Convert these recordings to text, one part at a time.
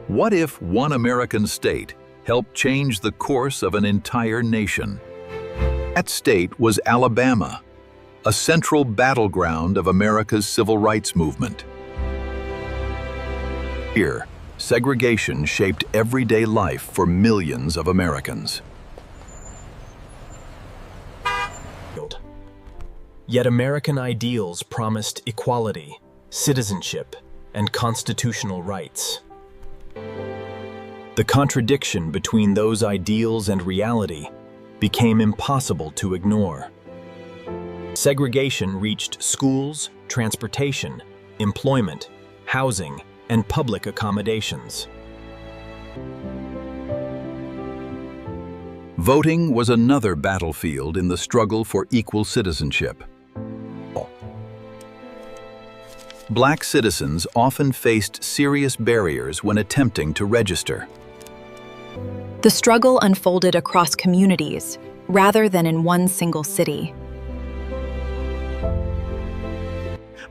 What if one American state helped change the course of an entire nation? That state was Alabama, a central battleground of America's civil rights movement. Here, segregation shaped everyday life for millions of Americans. Yet American ideals promised equality, citizenship, and constitutional rights. The contradiction between those ideals and reality became impossible to ignore. Segregation reached schools, transportation, employment, housing, and public accommodations. Voting was another battlefield in the struggle for equal citizenship. Black citizens often faced serious barriers when attempting to register. The struggle unfolded across communities rather than in one single city.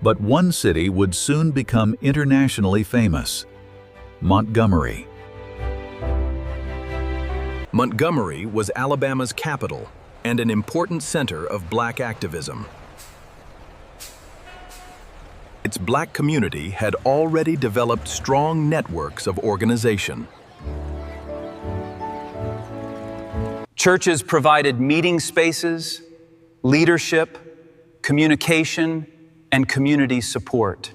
But one city would soon become internationally famous: Montgomery. Montgomery was Alabama's capital and an important center of Black activism. Its Black community had already developed strong networks of organization. Churches provided meeting spaces, leadership, communication, and community support.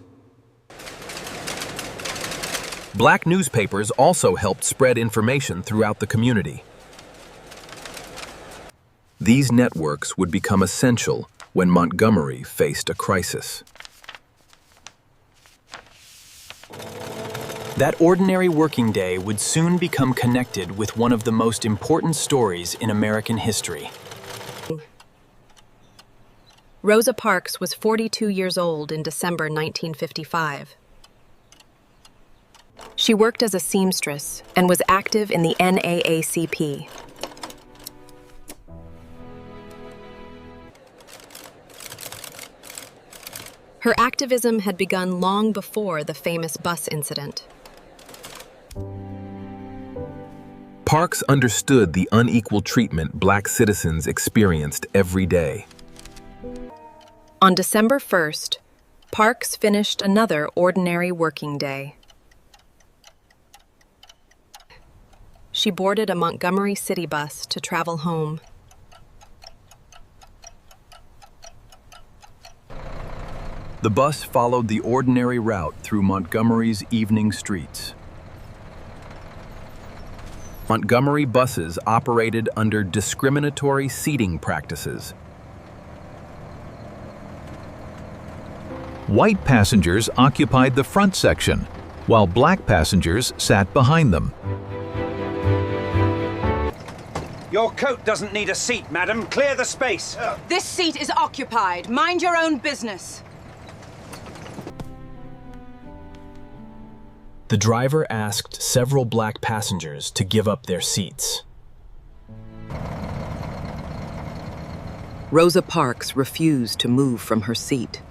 Black newspapers also helped spread information throughout the community. These networks would become essential when Montgomery faced a crisis. That ordinary working day would soon become connected with one of the most important stories in American history. Rosa Parks was 42 years old in December 1955. She worked as a seamstress and was active in the NAACP. Her activism had begun long before the famous bus incident. Parks understood the unequal treatment Black citizens experienced every day. On December 1st, Parks finished another ordinary working day. She boarded a Montgomery city bus to travel home. The bus followed the ordinary route through Montgomery's evening streets. Montgomery buses operated under discriminatory seating practices. White passengers occupied the front section, while Black passengers sat behind them. Your coat doesn't need a seat, madam. Clear the space. This seat is occupied. Mind your own business. The driver asked several Black passengers to give up their seats. Rosa Parks refused to move from her seat.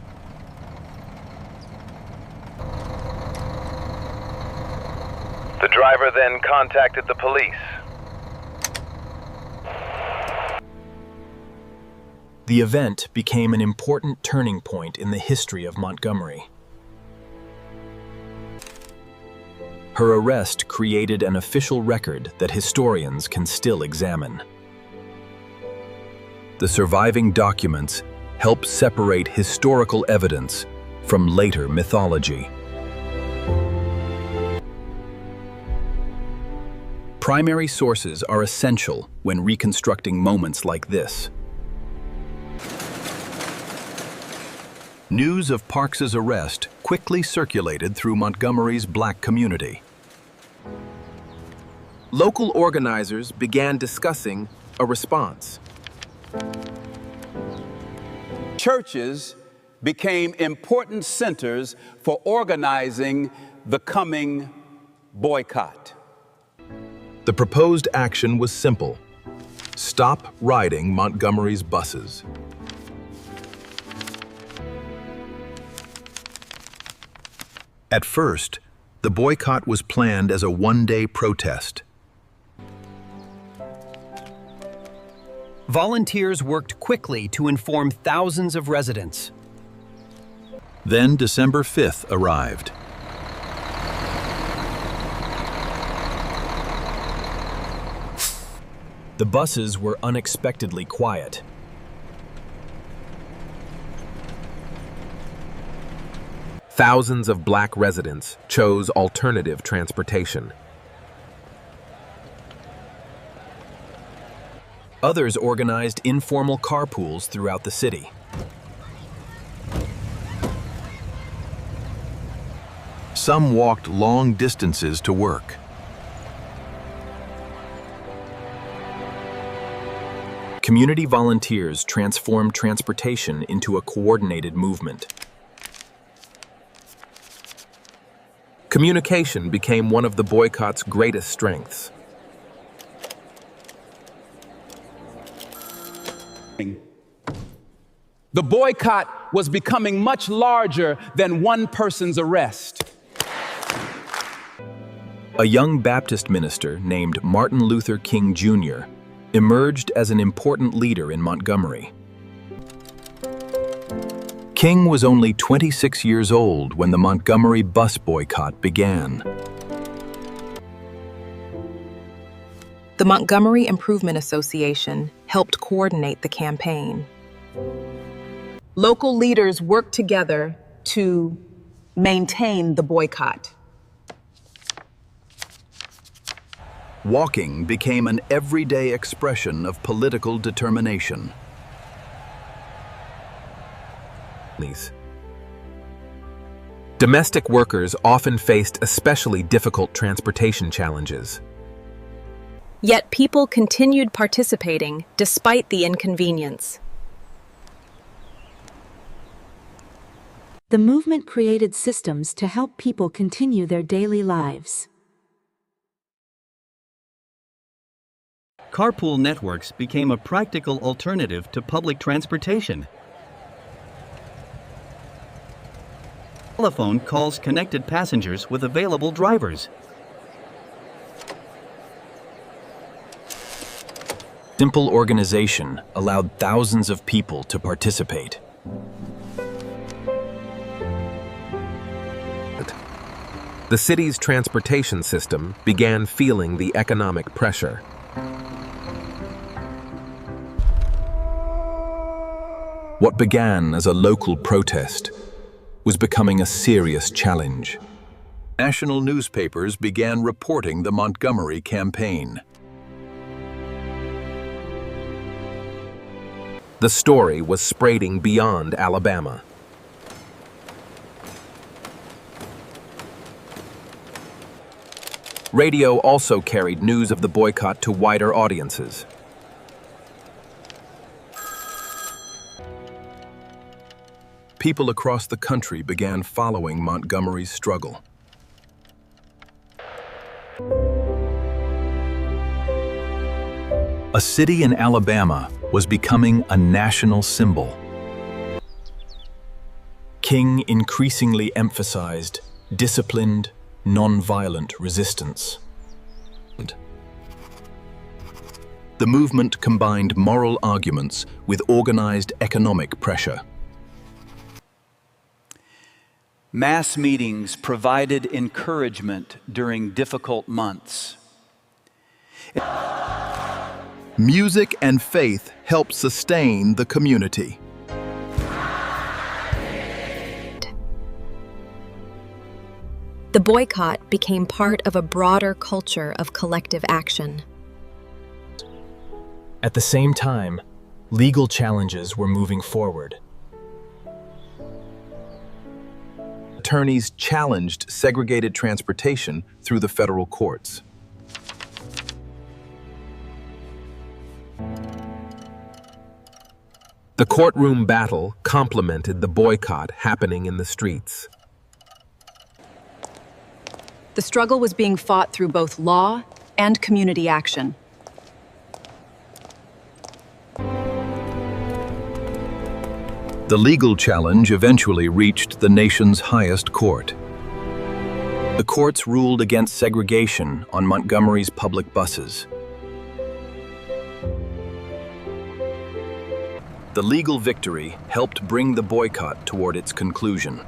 The driver then contacted the police. The event became an important turning point in the history of Montgomery. Her arrest created an official record that historians can still examine. The surviving documents help separate historical evidence from later mythology. Primary sources are essential when reconstructing moments like this. News of Parks's arrest quickly circulated through Montgomery's Black community. Local organizers began discussing a response. Churches became important centers for organizing the coming boycott. The proposed action was simple: stop riding Montgomery's buses. At first, The boycott was planned as a one-day protest. Volunteers worked quickly to inform thousands of residents. Then December 5th arrived. The buses were unexpectedly quiet. Thousands of black residents chose alternative transportation. Others organized informal carpools throughout the city. Some walked long distances to work. Community volunteers transformed transportation into a coordinated movement. Communication became one of the boycott's greatest strengths. The boycott was becoming much larger than one person's arrest. A young Baptist minister named Martin Luther King Jr. emerged as an important leader in Montgomery. King was only 26 years old when the Montgomery Bus Boycott began. The Montgomery Improvement Association helped coordinate the campaign. Local leaders worked together to maintain the boycott. Walking became an everyday expression of political determination. Domestic workers often faced especially difficult transportation challenges. Yet people continued participating despite the inconvenience. The movement created systems to help people continue their daily lives. Carpool networks became a practical alternative to public transportation. Telephone calls connected passengers with available drivers. Simple organization allowed thousands of people to participate. The city's transportation system began feeling the economic pressure. What began as a local protest was becoming a serious challenge. National newspapers began reporting the Montgomery campaign. The story was spreading beyond Alabama. Radio also carried news of the boycott to wider audiences. People across the country began following Montgomery's struggle. A city in Alabama was becoming a national symbol. King increasingly emphasized disciplined, non-violent resistance. The movement combined moral arguments with organized economic pressure. Mass meetings provided encouragement during difficult months. Music and faith helped sustain the community. The boycott became part of a broader culture of collective action. At the same time, legal challenges were moving forward. Attorneys challenged segregated transportation through the federal courts. The courtroom battle complemented the boycott happening in the streets. The struggle was being fought through both law and community action. The legal challenge eventually reached the nation's highest court. The courts ruled against segregation on Montgomery's public buses. The legal victory helped bring the boycott toward its conclusion.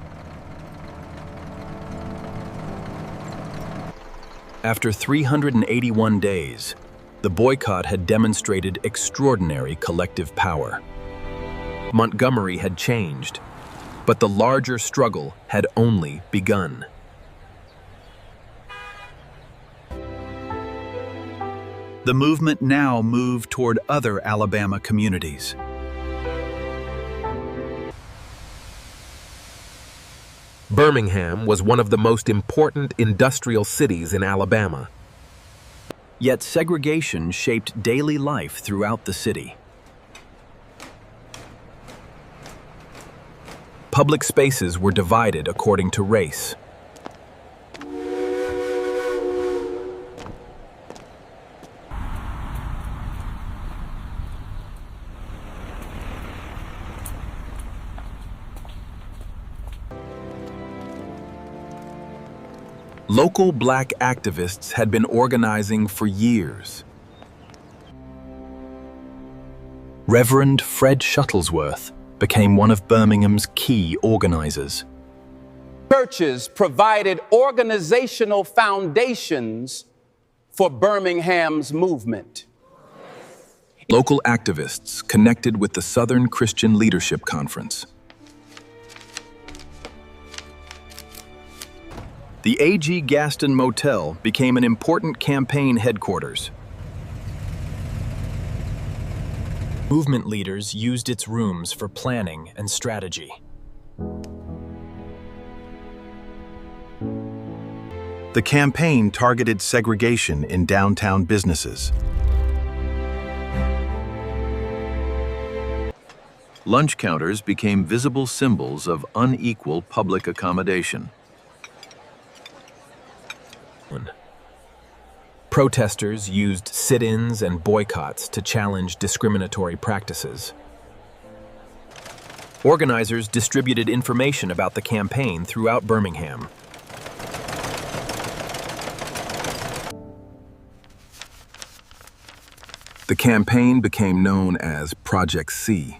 After 381 days, the boycott had demonstrated extraordinary collective power. Montgomery had changed, but the larger struggle had only begun. The movement now moved toward other Alabama communities. Birmingham was one of the most important industrial cities in Alabama. Yet segregation shaped daily life throughout the city. Public spaces were divided according to race. Local black activists had been organizing for years. Reverend Fred Shuttlesworth became one of Birmingham's key organizers. Churches provided organizational foundations for Birmingham's movement. Local activists connected with the Southern Christian Leadership Conference. The A.G. Gaston Motel became an important campaign headquarters. Movement leaders used its rooms for planning and strategy. The campaign targeted segregation in downtown businesses. Lunch counters became visible symbols of unequal public accommodation. Protesters used sit-ins and boycotts to challenge discriminatory practices. Organizers distributed information about the campaign throughout Birmingham. The campaign became known as Project C.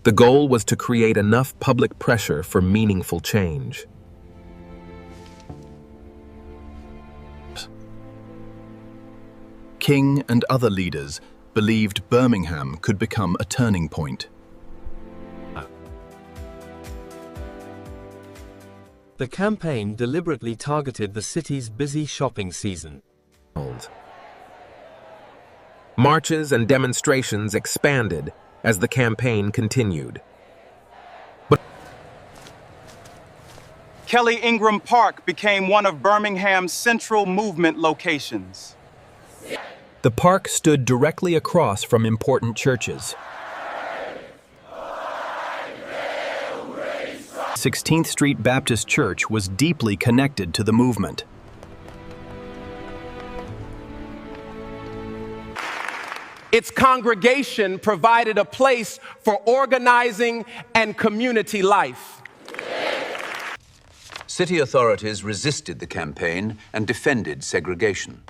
The goal was to create enough public pressure for meaningful change. King and other leaders believed Birmingham could become a turning point. The campaign deliberately targeted the city's busy shopping season. Marches and demonstrations expanded as the campaign continued. Kelly Ingram Park became one of Birmingham's central movement locations. The park stood directly across from important churches. 16th Street Baptist Church was deeply connected to the movement. Its congregation provided a place for organizing and community life. City authorities resisted the campaign and defended segregation.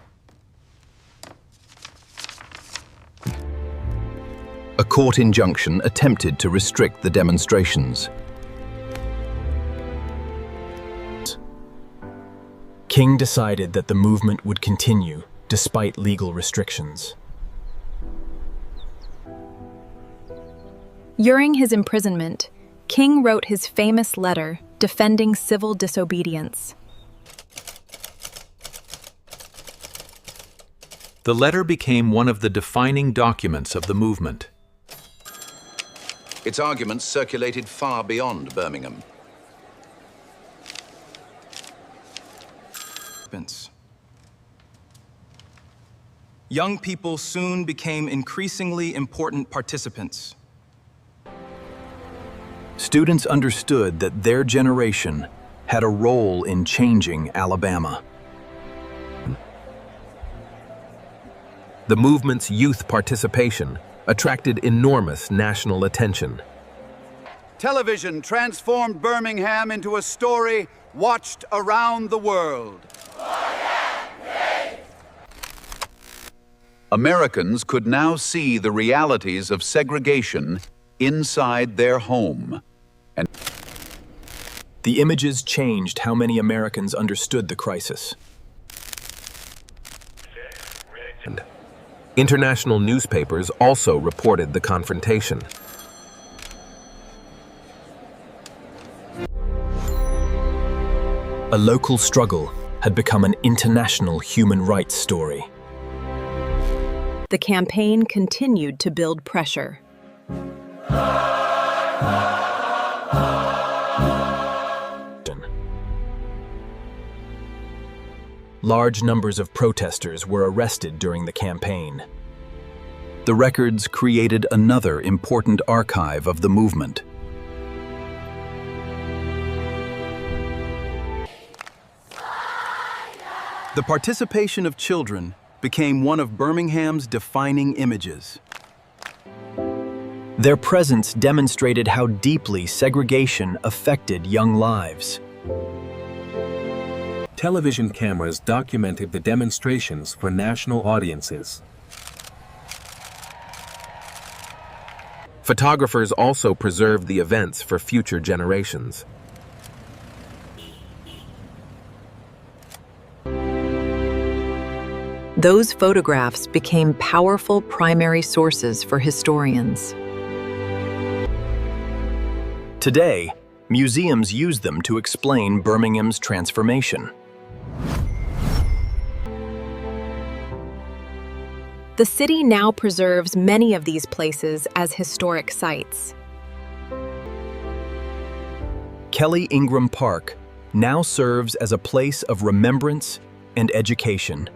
A court injunction attempted to restrict the demonstrations. King decided that the movement would continue despite legal restrictions. During his imprisonment, King wrote his famous letter defending civil disobedience. The letter became one of the defining documents of the movement. Its arguments circulated far beyond Birmingham. Young people soon became increasingly important participants. Students understood that their generation had a role in changing Alabama. The movement's youth participation attracted enormous national attention. Television transformed Birmingham into a story watched around the world. Americans could now see the realities of segregation inside their home. And the images changed how many Americans understood the crisis. International newspapers also reported the confrontation. A local struggle had become an international human rights story. The campaign continued to build pressure. Large numbers of protesters were arrested during the campaign. The records created another important archive of the movement. The participation of children became one of Birmingham's defining images. Their presence demonstrated how deeply segregation affected young lives. Television cameras documented the demonstrations for national audiences. Photographers also preserved the events for future generations. Those photographs became powerful primary sources for historians. Today, museums use them to explain Birmingham's transformation. The city now preserves many of these places as historic sites. Kelly Ingram Park now serves as a place of remembrance and education.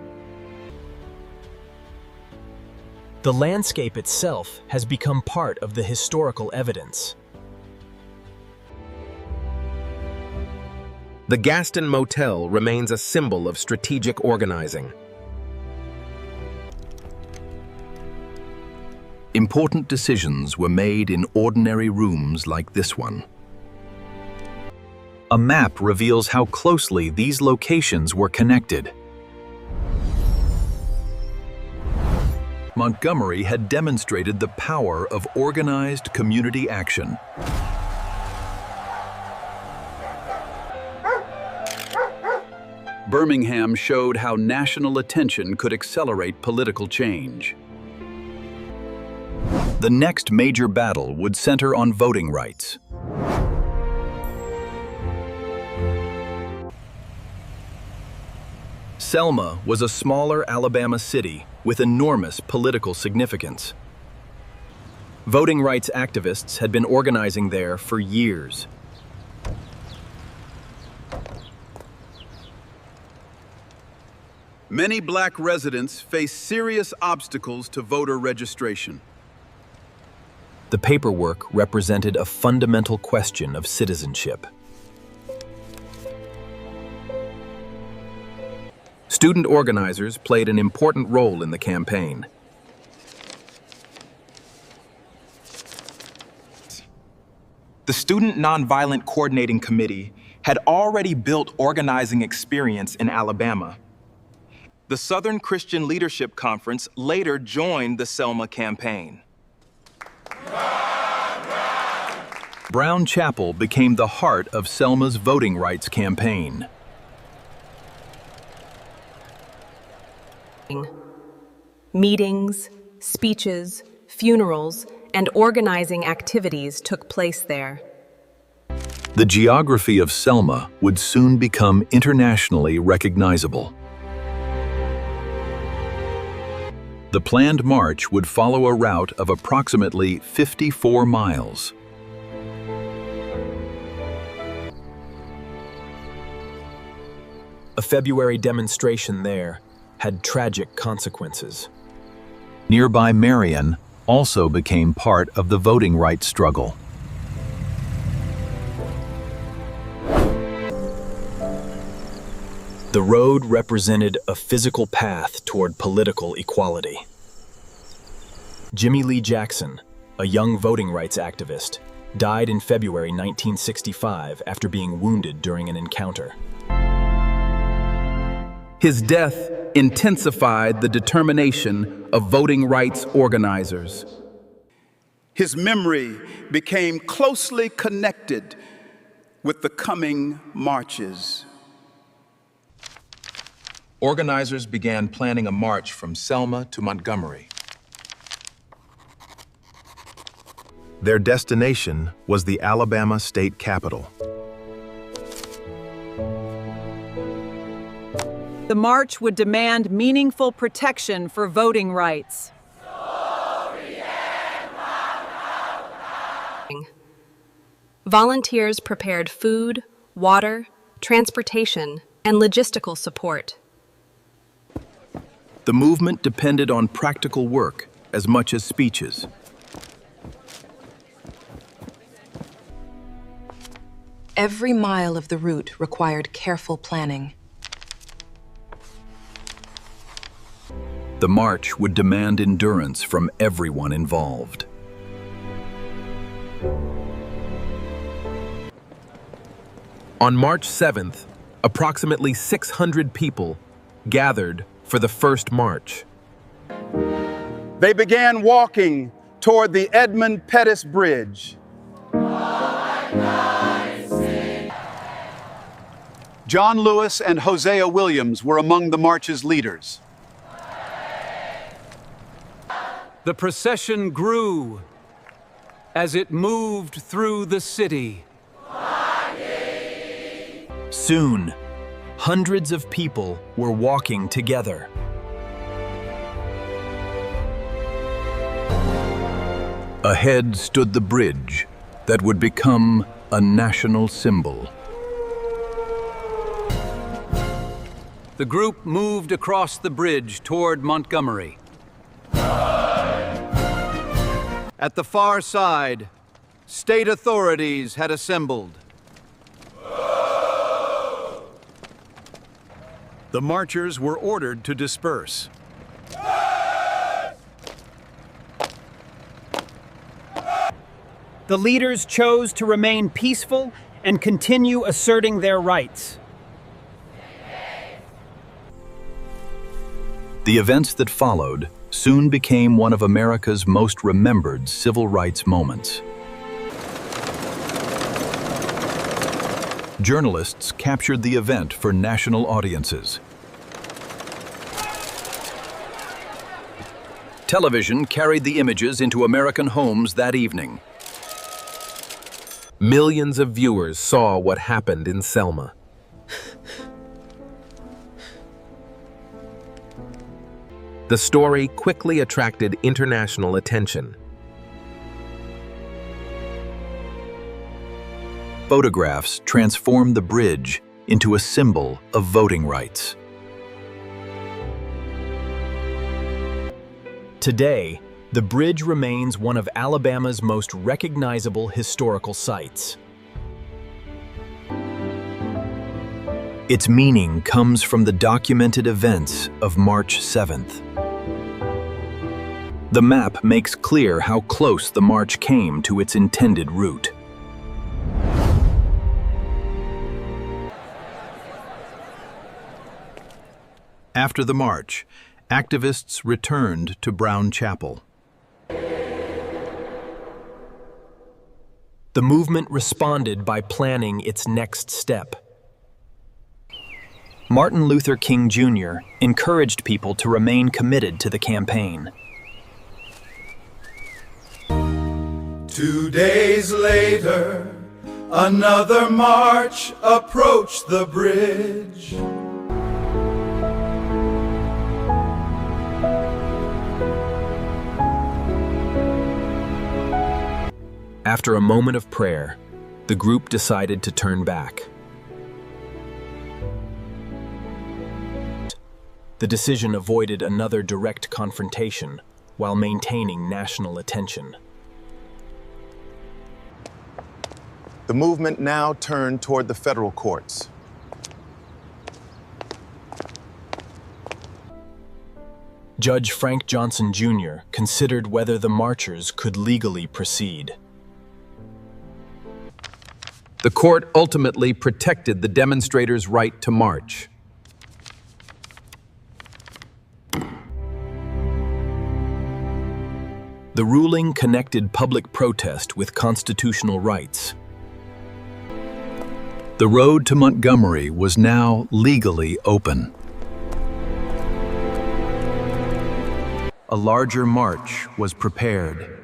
The landscape itself has become part of the historical evidence. The Gaston Motel remains a symbol of strategic organizing. Important decisions were made in ordinary rooms like this one. A map reveals how closely these locations were connected. Montgomery had demonstrated the power of organized community action. Birmingham showed how national attention could accelerate political change. The next major battle would center on voting rights. Selma was a smaller Alabama city with enormous political significance. Voting rights activists had been organizing there for years. Many black residents face serious obstacles to voter registration. The paperwork represented a fundamental question of citizenship. Student organizers played an important role in the campaign. The Student Nonviolent Coordinating Committee had already built organizing experience in Alabama. The Southern Christian Leadership Conference later joined the Selma campaign. Brown Chapel became the heart of Selma's voting rights campaign. Meetings, speeches, funerals, and organizing activities took place there. The geography of Selma would soon become internationally recognizable. The planned march would follow a route of approximately 54 miles. A February demonstration there had tragic consequences. Nearby Marion also became part of the voting rights struggle. The road represented a physical path toward political equality. Jimmy Lee Jackson, a young voting rights activist, died in February 1965 after being wounded during an encounter. His death intensified the determination of voting rights organizers. His memory became closely connected with the coming marches. Organizers began planning a march from Selma to Montgomery. Their destination was the Alabama state capitol. The march would demand meaningful protection for voting rights. Volunteers prepared food, water, transportation, and logistical support. The movement depended on practical work as much as speeches. Every mile of the route required careful planning. The march would demand endurance from everyone involved. On March 7th, approximately 600 people gathered for the first march. They began walking toward the Edmund Pettus Bridge. John Lewis and Hosea Williams were among the march's leaders. The procession grew as it moved through the city. Soon, hundreds of people were walking together. Ahead stood the bridge that would become a national symbol. The group moved across the bridge toward Montgomery. At the far side, state authorities had assembled. The marchers were ordered to disperse. The leaders chose to remain peaceful and continue asserting their rights. The events that followed soon became one of America's most remembered civil rights moments. Journalists captured the event for national audiences. Television carried the images into American homes that evening. Millions of viewers saw what happened in Selma. The story quickly attracted international attention. Photographs transformed the bridge into a symbol of voting rights. Today, the bridge remains one of Alabama's most recognizable historical sites. Its meaning comes from the documented events of March 7th. The map makes clear how close the march came to its intended route. After the march, activists returned to Brown Chapel. The movement responded by planning its next step. Martin Luther King Jr. encouraged people to remain committed to the campaign. 2 days later, another march approached the bridge. After a moment of prayer, the group decided to turn back. The decision avoided another direct confrontation while maintaining national attention. The movement now turned toward the federal courts. Judge Frank Johnson Jr. considered whether the marchers could legally proceed. The court ultimately protected the demonstrators' right to march. The ruling connected public protest with constitutional rights. The road to Montgomery was now legally open. A larger march was prepared.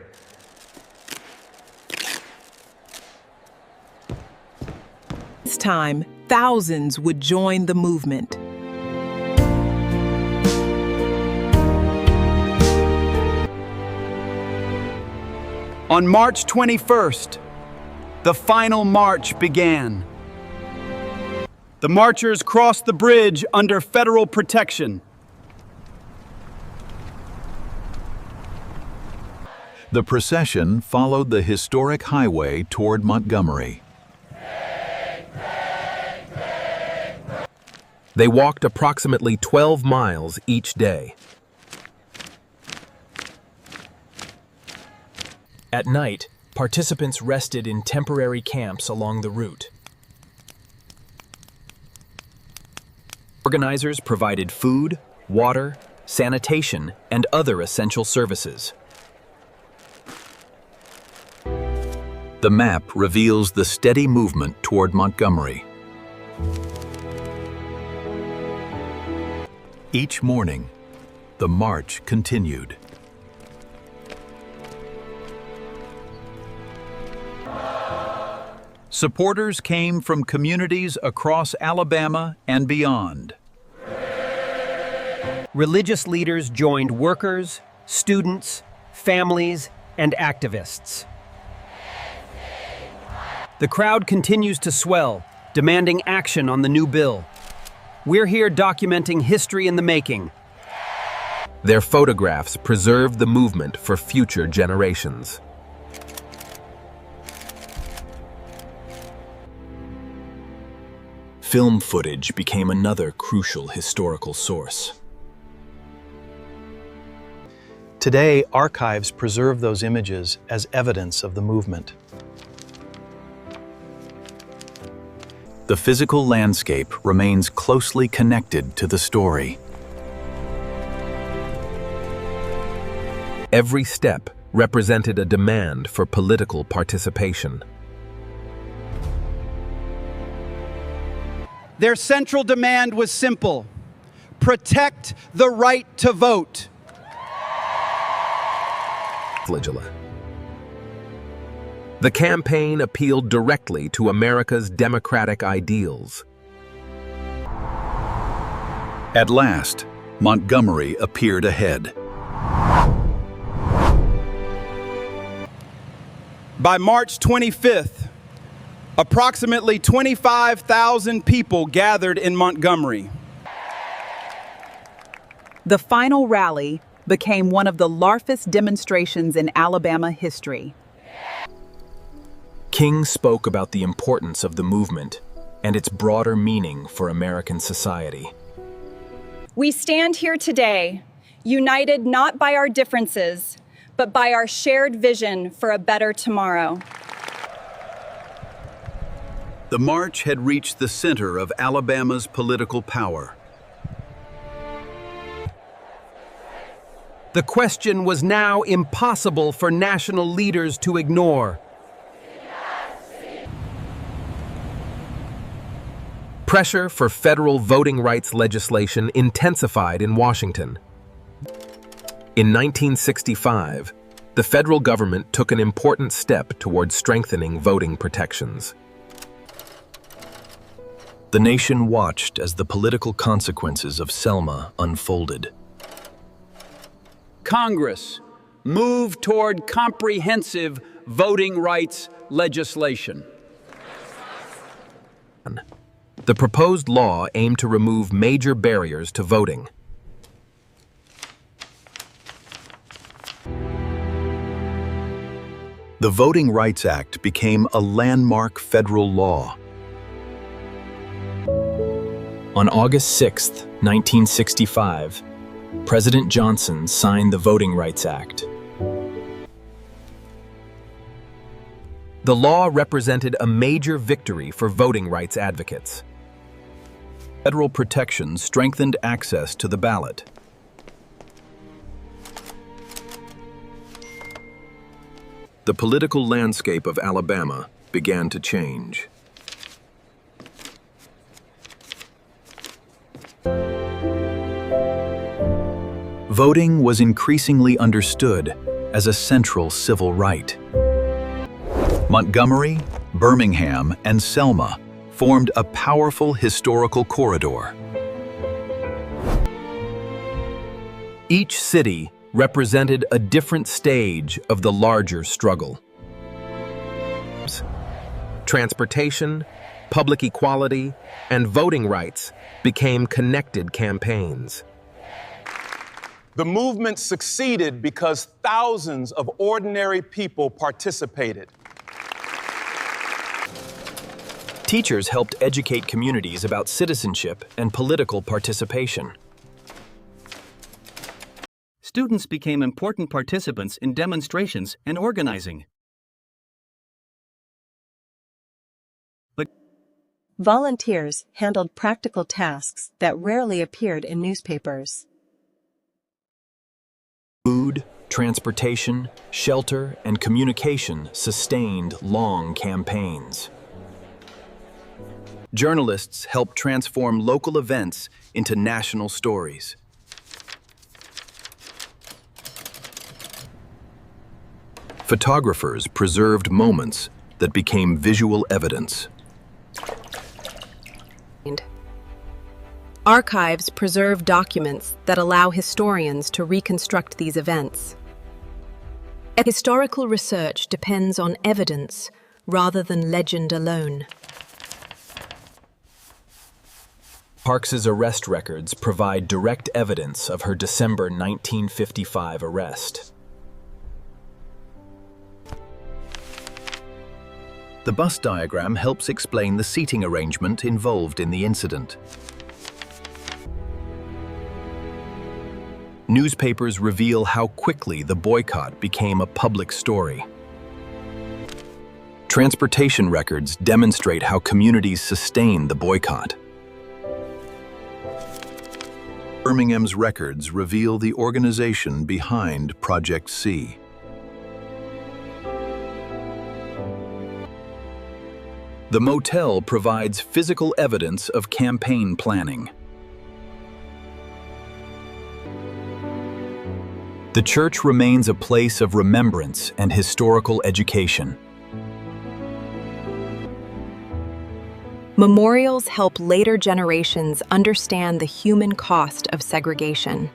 This time, thousands would join the movement. On March 21st, the final march began. The marchers crossed the bridge under federal protection. The procession followed the historic highway toward Montgomery. They walked approximately 12 miles each day. At night, participants rested in temporary camps along the route. Organizers provided food, water, sanitation, and other essential services. The map reveals the steady movement toward Montgomery. Each morning, the march continued. Supporters came from communities across Alabama and beyond. Religious leaders joined workers, students, families, and activists. The crowd continues to swell, demanding action on the new bill. We're here documenting history in the making. Their photographs preserve the movement for future generations. Film footage became another crucial historical source. Today, archives preserve those images as evidence of the movement. The physical landscape remains closely connected to the story. Every step represented a demand for political participation. Their central demand was simple: protect the right to vote. The campaign appealed directly to America's democratic ideals. At last, Montgomery appeared ahead. By March 25th, approximately 25,000 people gathered in Montgomery. The final rally became one of the largest demonstrations in Alabama history. King spoke about the importance of the movement and its broader meaning for American society. We stand here today, united not by our differences, but by our shared vision for a better tomorrow. The march had reached the center of Alabama's political power. The question was now impossible for national leaders to ignore. Pressure for federal voting rights legislation intensified in Washington. In 1965, the federal government took an important step toward strengthening voting protections. The nation watched as the political consequences of Selma unfolded. Congress moved toward comprehensive voting rights legislation. The proposed law aimed to remove major barriers to voting. The Voting Rights Act became a landmark federal law. On August 6, 1965, President Johnson signed the Voting Rights Act. The law represented a major victory for voting rights advocates. Federal protections strengthened access to the ballot. The political landscape of Alabama began to change. Voting was increasingly understood as a central civil right. Montgomery, Birmingham, and Selma formed a powerful historical corridor. Each city represented a different stage of the larger struggle. Transportation, public equality, and voting rights became connected campaigns. The movement succeeded because thousands of ordinary people participated. Teachers helped educate communities about citizenship and political participation. Students became important participants in demonstrations and organizing. Volunteers handled practical tasks that rarely appeared in newspapers. Food, transportation, shelter, and communication sustained long campaigns. Journalists helped transform local events into national stories. Photographers preserved moments that became visual evidence. Archives preserve documents that allow historians to reconstruct these events. Historical research depends on evidence rather than legend alone. Parks's arrest records provide direct evidence of her December 1955 arrest. The bus diagram helps explain the seating arrangement involved in the incident. Newspapers reveal how quickly the boycott became a public story. Transportation records demonstrate how communities sustained the boycott. Birmingham's records reveal the organization behind Project C. The motel provides physical evidence of campaign planning. The church remains a place of remembrance and historical education. Memorials help later generations understand the human cost of segregation.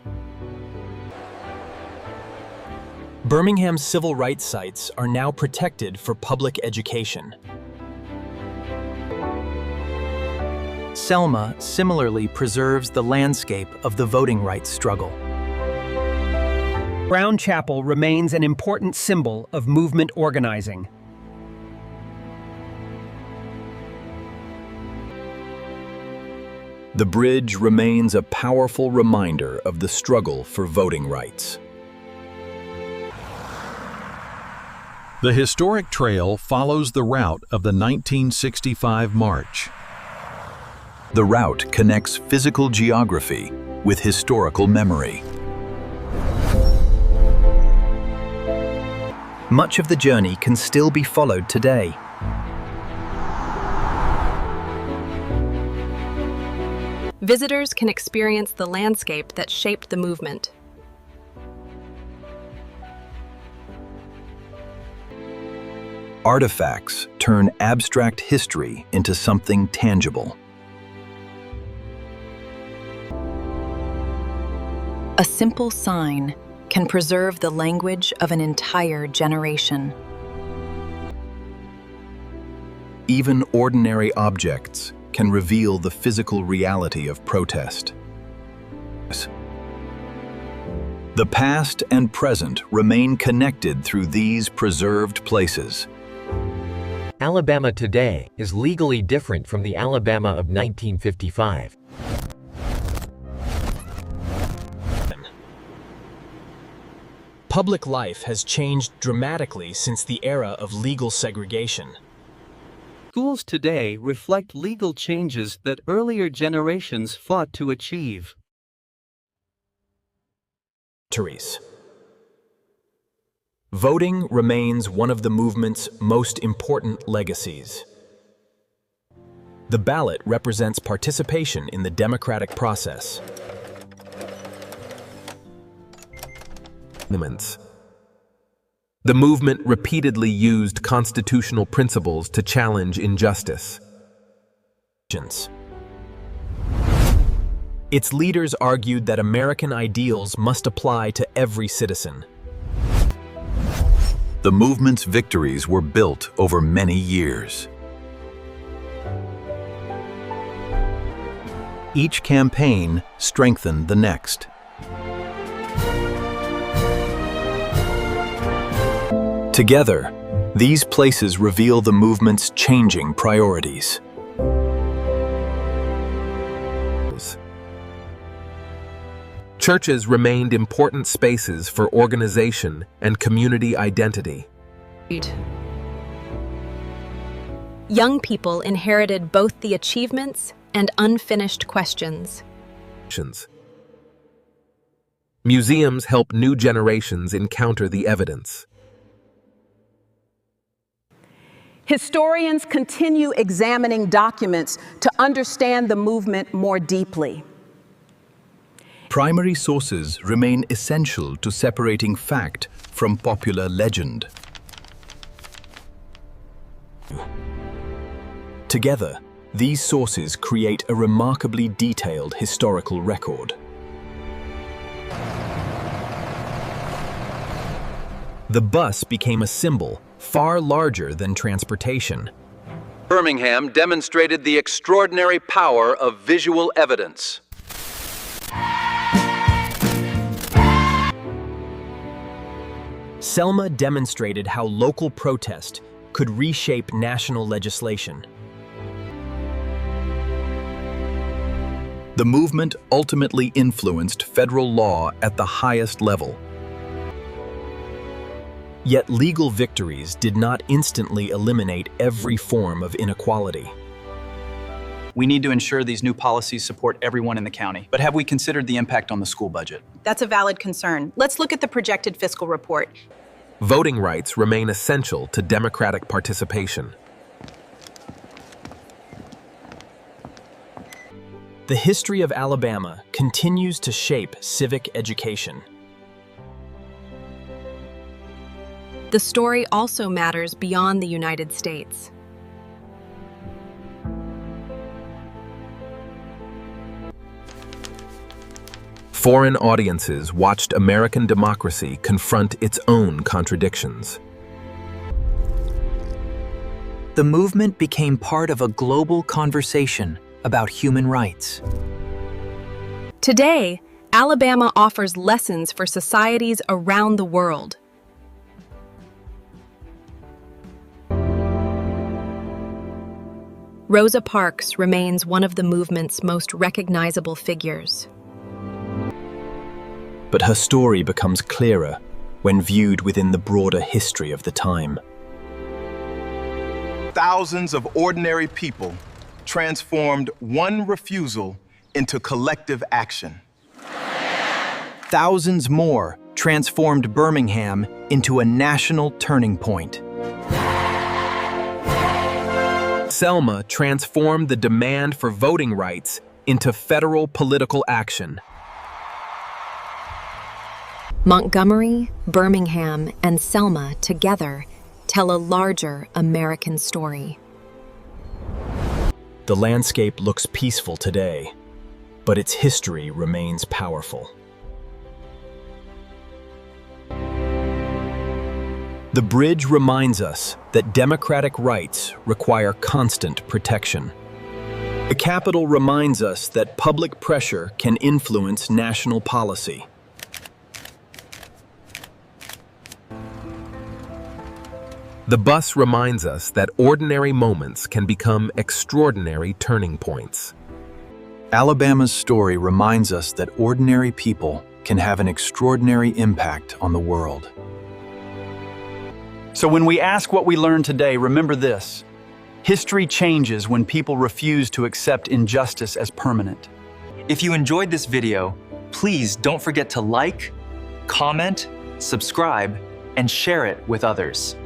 Birmingham's civil rights sites are now protected for public education. Selma similarly preserves the landscape of the voting rights struggle. Brown Chapel remains an important symbol of movement organizing. The bridge remains a powerful reminder of the struggle for voting rights. The historic trail follows the route of the 1965 march. The route connects physical geography with historical memory. Much of the journey can still be followed today. Visitors can experience the landscape that shaped the movement. Artifacts turn abstract history into something tangible. A simple sign can preserve the language of an entire generation. Even ordinary objects can reveal the physical reality of protest. The past and present remain connected through these preserved places. Alabama today is legally different from the Alabama of 1955. Public life has changed dramatically since the era of legal segregation. Schools today reflect legal changes that earlier generations fought to achieve. Voting remains one of the movement's most important legacies. The ballot represents participation in the democratic process. The movement repeatedly used constitutional principles to challenge injustice. Its leaders argued that American ideals must apply to every citizen. The movement's victories were built over many years. Each campaign strengthened the next. Together, these places reveal the movement's changing priorities. Churches remained important spaces for organization and community identity. Young people inherited both the achievements and unfinished questions. Museums help new generations encounter the evidence. Historians continue examining documents to understand the movement more deeply. Primary sources remain essential to separating fact from popular legend. Together, these sources create a remarkably detailed historical record. The bus became a symbol far larger than transportation. Birmingham demonstrated the extraordinary power of visual evidence. Selma demonstrated how local protest could reshape national legislation. The movement ultimately influenced federal law at the highest level. Yet legal victories did not instantly eliminate every form of inequality. We need to ensure these new policies support everyone in the county. But have we considered the impact on the school budget? That's a valid concern. Let's look at the projected fiscal report. Voting rights remain essential to democratic participation. The history of Alabama continues to shape civic education. The story also matters beyond the United States. Foreign audiences watched American democracy confront its own contradictions. The movement became part of a global conversation about human rights. Today, Alabama offers lessons for societies around the world. Rosa Parks remains one of the movement's most recognizable figures. But her story becomes clearer when viewed within the broader history of the time. Thousands of ordinary people transformed one refusal into collective action. Thousands more transformed Birmingham into a national turning point. Selma transformed the demand for voting rights into federal political action. Montgomery, Birmingham, and Selma together tell a larger American story. The landscape looks peaceful today, but its history remains powerful. The bridge reminds us that democratic rights require constant protection. The Capitol reminds us that public pressure can influence national policy. The bus reminds us that ordinary moments can become extraordinary turning points. Alabama's story reminds us that ordinary people can have an extraordinary impact on the world. So when we ask what we learned today, remember this: history changes when people refuse to accept injustice as permanent. If you enjoyed this video, please don't forget to like, comment, subscribe, and share it with others.